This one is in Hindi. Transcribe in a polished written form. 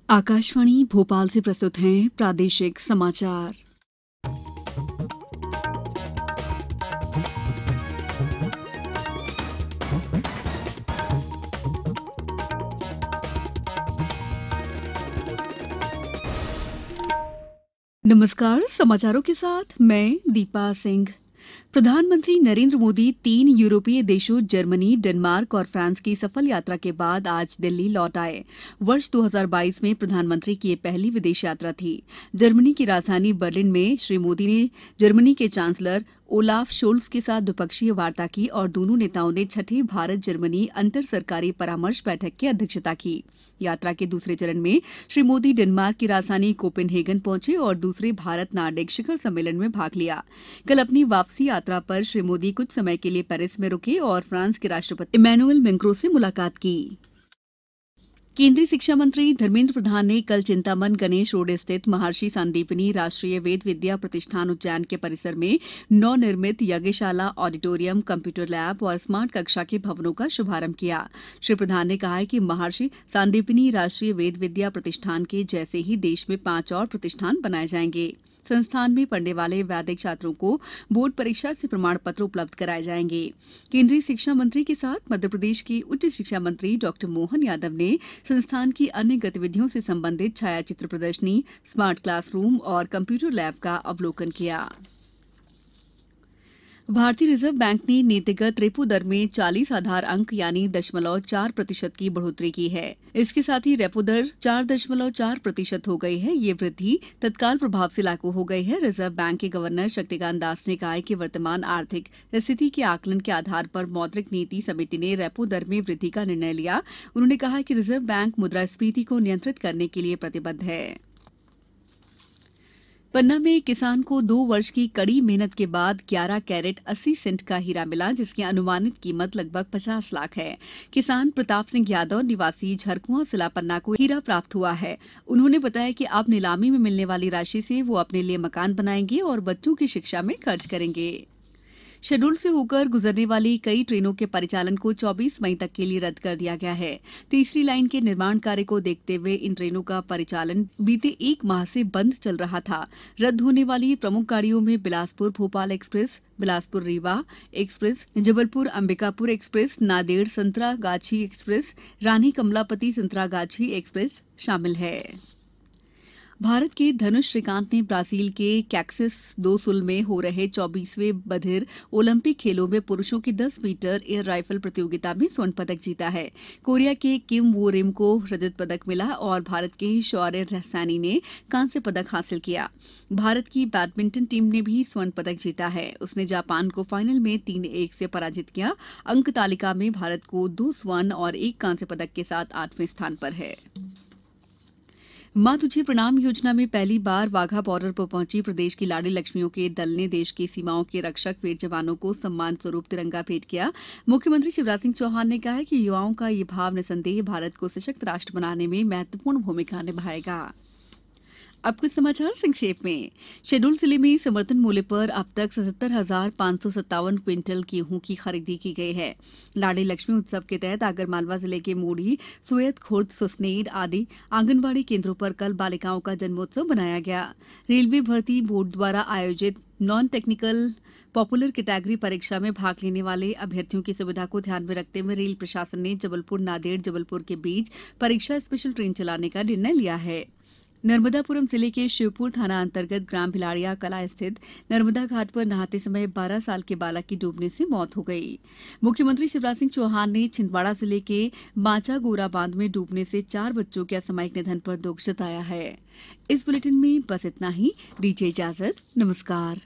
आकाशवाणी भोपाल से प्रस्तुत हैं प्रादेशिक समाचार। नमस्कार, समाचारों के साथ मैं दीपा सिंह। प्रधानमंत्री नरेंद्र मोदी 3 यूरोपीय देशों जर्मनी, डेनमार्क और फ्रांस की सफल यात्रा के बाद आज दिल्ली लौट आए। वर्ष 2022 में प्रधानमंत्री की यह पहली विदेश यात्रा थी। जर्मनी की राजधानी बर्लिन में श्री मोदी ने जर्मनी के चांसलर ओलाफ शोल्ज के साथ द्विपक्षीय वार्ता की और दोनों नेताओं ने छठी भारत जर्मनी अंतर सरकारी परामर्श बैठक की अध्यक्षता की। यात्रा के दूसरे चरण में श्री मोदी डेनमार्क की राजधानी कोपेनहेगन पहुंचे और दूसरे भारत नार्डिक शिखर सम्मेलन में भाग लिया। कल अपनी वापसी यात्रा पर श्री मोदी कुछ समय के लिए पेरिस में रुके और फ्रांस के राष्ट्रपति इमैनुअल मैक्रों से मुलाकात की। केंद्रीय शिक्षा मंत्री धर्मेंद्र प्रधान ने कल चिंतामन गणेश रोड स्थित महर्षि सांदीपनि राष्ट्रीय वेद विद्या प्रतिष्ठान उज्जैन के परिसर में नवनिर्मित यज्ञशाला, ऑडिटोरियम, कंप्यूटर लैब और स्मार्ट कक्षा के भवनों का शुभारंभ किया। श्री प्रधान ने कहा कि महर्षि सांदीपनि राष्ट्रीय वेद विद्या प्रतिष्ठान के जैसे ही देश में 5 और प्रतिष्ठान बनाए जाएंगे। संस्थान में पढ़ने वाले वैदिक छात्रों को बोर्ड परीक्षा से प्रमाण पत्र उपलब्ध कराए जाएंगे। केंद्रीय शिक्षा मंत्री के साथ मध्यप्रदेश के उच्च शिक्षा मंत्री डॉक्टर मोहन यादव ने संस्थान की अन्य गतिविधियों से संबंधित छायाचित्र प्रदर्शनी, स्मार्ट क्लासरूम और कंप्यूटर लैब का अवलोकन किया। भारतीय रिजर्व बैंक ने नीतिगत रेपो दर में 40 आधार अंक यानी 0.4% की बढ़ोतरी की है। इसके साथ ही रेपो दर 4.4% हो गई है। ये वृद्धि तत्काल प्रभाव से लागू हो गई है। रिजर्व बैंक के गवर्नर शक्तिकांत दास ने कहा कि वर्तमान आर्थिक स्थिति के आकलन के आधार पर मौद्रिक नीति समिति ने रेपो दर में वृद्धि का निर्णय लिया। उन्होंने कहा कि रिजर्व बैंक मुद्रास्फीति को नियंत्रित करने के लिए प्रतिबद्ध है। पन्ना में किसान को 2 वर्ष की कड़ी मेहनत के बाद 11 कैरेट 80 सेंट का हीरा मिला, जिसकी अनुमानित कीमत लगभग 50 लाख है। किसान प्रताप सिंह यादव निवासी झरकुआ जिला पन्ना को हीरा प्राप्त हुआ है। उन्होंने बताया कि अब नीलामी में मिलने वाली राशि से वो अपने लिए मकान बनाएंगे और बच्चों की शिक्षा में खर्च करेंगे। शेड्यूल से होकर गुजरने वाली कई ट्रेनों के परिचालन को 24 मई तक के लिए रद्द कर दिया गया है। तीसरी लाइन के निर्माण कार्य को देखते हुए इन ट्रेनों का परिचालन बीते 1 माह से बंद चल रहा था। रद्द होने वाली प्रमुख गाड़ियों में Bilaspur Bhopal express, Bilaspur Rewa express, Jabalpur Ambikapur express, Nanded Santragachi express, Rani Kamlapati Santragachi express शामिल है। भारत के धनुष श्रीकांत ने ब्राजील के कैक्सिस दो सुल में हो रहे 24वें बधिर ओलंपिक खेलों में पुरुषों की 10 मीटर एयर राइफल प्रतियोगिता में स्वर्ण पदक जीता है। कोरिया के किम वो रिम को रजत पदक मिला और भारत के शौर्य सैनी ने कांस्य पदक हासिल किया। भारत की बैडमिंटन टीम ने भी स्वर्ण पदक जीता है। उसने जापान को फाइनल में 3-1 से पराजित किया। अंक तालिका में भारत को 2 स्वर्ण और 1 कांस्य पदक के साथ 8वें स्थान पर है। मां तुझे प्रणाम योजना में पहली बार वाघा बॉर्डर पर पहुंची प्रदेश की लाड़ी लक्ष्मियों के दल ने देश की सीमाओं के रक्षक वीर जवानों को सम्मान स्वरूप तिरंगा भेंट किया। मुख्यमंत्री शिवराज सिंह चौहान ने कहा है कि युवाओं का ये भाव निसंदेह भारत को सशक्त राष्ट्र बनाने में महत्वपूर्ण भूमिका निभाएगा। अब कुछ समाचार संक्षेप में। शहडोल जिले में समर्थन मूल्य पर अब तक 77,557 क्विंटल गेहूं की खरीदी की गई है। लाड़ी लक्ष्मी उत्सव के तहत आगरमालवा जिले के मोड़ी, सोयत खुर्द, सुसनेर आदि आंगनबाड़ी केंद्रों पर कल बालिकाओं का जन्मोत्सव मनाया गया। रेलवे भर्ती बोर्ड द्वारा आयोजित नॉन टेक्निकल पॉपुलर कैटेगरी परीक्षा में भाग लेने वाले अभ्यर्थियों की सुविधा को ध्यान में रखते हुए रेल प्रशासन ने जबलपुर नांदेड़ जबलपुर के बीच परीक्षा स्पेशल ट्रेन चलाने का निर्णय लिया है। नर्मदापुरम जिले के शिवपुर थाना अंतर्गत ग्राम भिलाड़िया कला स्थित नर्मदा घाट पर नहाते समय 12 साल के बालक की डूबने से मौत हो गई। मुख्यमंत्री शिवराज सिंह चौहान ने छिंदवाड़ा जिले के बांचा गोरा बांध में डूबने से 4 बच्चों के असामयिक निधन पर दुख जताया है। इस बुलेटिन में बस इतना ही। दीजिए इजाजत। नमस्कार।